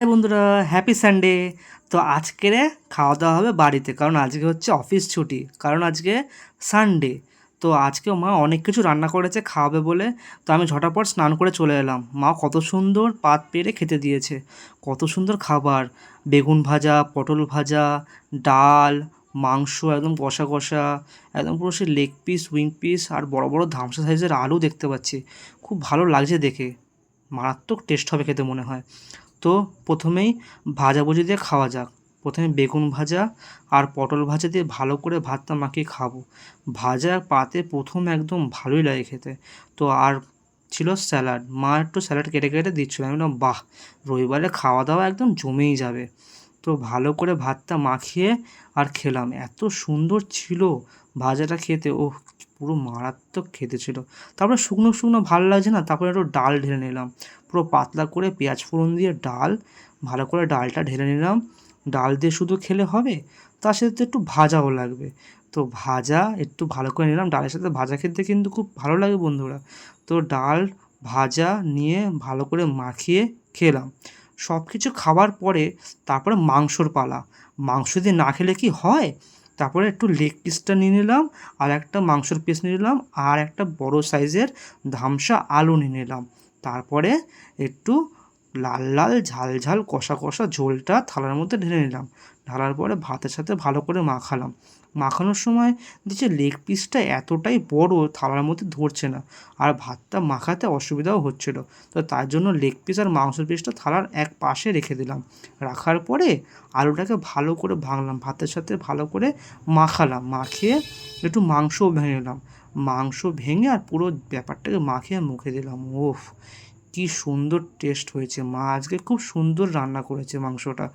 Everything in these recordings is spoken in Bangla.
হ্যাঁ বন্ধুরা, হ্যাপি সানডে। তো আজকের খাওয়া দাওয়া হবে বাড়িতে, কারণ আজকে হচ্ছে অফিস ছুটি, কারণ আজকে সানডে। তো আজকে মা অনেক কিছু রান্না করেছে খাওয়াবে বলে। তো আমি ঝটাপট স্নান করে চলে এলাম। মা কত সুন্দর পাত পেরে খেতে দিয়েছে, কত সুন্দর খাবার। বেগুন ভাজা, পটল ভাজা, ডাল, মাংস একদম কষা কষা, একদম পুরো সে লেগ পিস, উইং পিস, আর বড় বড় ধামসা সাইজের আলু দেখতে পাচ্ছি। খুব ভালো লাগছে দেখে, মারাত্মক টেস্ট হবে খেতে মনে হয়। তো প্রথমেই ভাজাভুজি দিয়ে খাওয়া যাক। প্রথমে বেগুন ভাজা আর পটল ভাজা দিয়ে ভালো করে ভাতটা মাখিয়ে খাবো। ভাজা পাতে প্রথম একদম ভালোই লাগে খেতে। তো আর ছিল স্যালাড, মা একটু স্যালাড কেটে কেটে দিচ্ছিল। আমি বললাম বাহ, রবিবারে খাওয়া দাওয়া একদম জমেই যাবে। তো ভালো করে ভাতটা মাখিয়ে আর খেলাম, এত সুন্দর ছিল ভাজাটা খেতে। ওহ, পুরো মারাত্মক খেতে ছিল। তারপরে শুকনো শুকনো ভালো লাগছে না, তারপরে একটু ডাল ঢেলে নিলাম। পুরো পাতলা করে পেঁয়াজ ফোড়ন দিয়ে ডাল, ভালো করে ডালটা ঢেলে নিলাম। ডাল দিয়ে শুধু খেলে হবে, তার সাথে তো একটু ভাজাও লাগবে। তো ভাজা একটু ভালো করে নিলাম, ডালের সাথে ভাজা খেতে কিন্তু খুব ভালো লাগে বন্ধুরা। তো ডাল ভাজা নিয়ে ভালো করে মাখিয়ে খেলাম। সব কিছু খাওয়ার পরে তারপরে মাংসর পালা। মাংস দিয়ে না খেলে কি হয়। তারপরে একটু লেগ পিসটা নিয়ে নিলাম, আর একটা মাংসর পিস নিয়ে নিলাম, আর একটা বড় সাইজের ধামসা আলু নিয়ে নিলাম। তারপরে একটু লাল লাল ঝাল ঝাল কষা কষা ঝোলটা থালার মধ্যে ঢেলে নিলাম। ঢালার পরে ভাতের সাথে ভালো করে মাখালাম। মাখানোর সময় দেখছি লেগ পিসটা এতটাই বড় থালার মধ্যে ধরছে না, আর ভাতটা মাখাতে অসুবিধাও হচ্ছিল। তো তার জন্য লেগ পিস আর মাংসের পিসটা থালার এক পাশে রেখে দিলাম। রাখার পরে আলুটাকে ভালো করে ভাঙলাম, ভাতের সাথে ভালো করে মাখালাম। মাখিয়ে একটু মাংসও ভেঙে নিলাম। মাংস ভেঙে আর পুরো ব্যাপারটাকে মাখিয়ে মুখে দিলাম। ওফ, কি সুন্দর টেস্ট হয়েছে। মা আজকে খুব সুন্দর রান্না করেছে মাংসটা।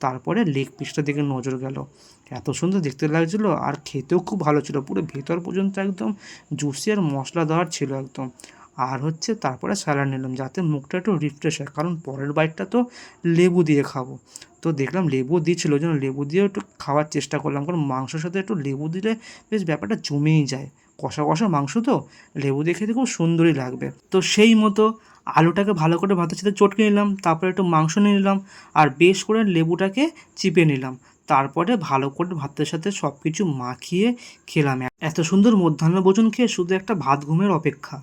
তারপরে লেগ পিসটা দেখে নজর গেল, এত সুন্দর দেখতে লাগছিলো, আর খেতেও খুব ভালো ছিল। পুরো ভেতর পর্যন্ত একদম জুসি আর মশলাদার ছিল একদম। আর হচ্ছে তারপরে স্যালাড নিলাম, যাতে মুখটা একটু রিফ্রেশ হয়, কারণ পরের বাইটটা তো লেবু দিয়ে খাবো। তো দেখলাম লেবু দিয়েছিল, ওই জন্য লেবু দিয়েও একটু খাওয়ার চেষ্টা করলাম, কারণ মাংসের সাথে একটু লেবু দিলে বেশ ব্যাপারটা জমেই যায়। কষা কষা মাংস তো, লেবু দিয়ে খেতে খুব সুন্দরই লাগবে। তো সেই মতো আলুটাকে ভালো করে ভাতের সাথে চটকে নিলাম, তারপরে একটু মাংস নিয়ে নিলাম, আর বেশ করে লেবুটাকে চিপে নিলাম। তারপরে ভালো করে ভাতের সাথে সব কিছু মাখিয়ে খেলাম। এত সুন্দর মধ্যাহ্ন ভোজন খেয়ে শুধু একটা ভাত ঘুমের অপেক্ষা।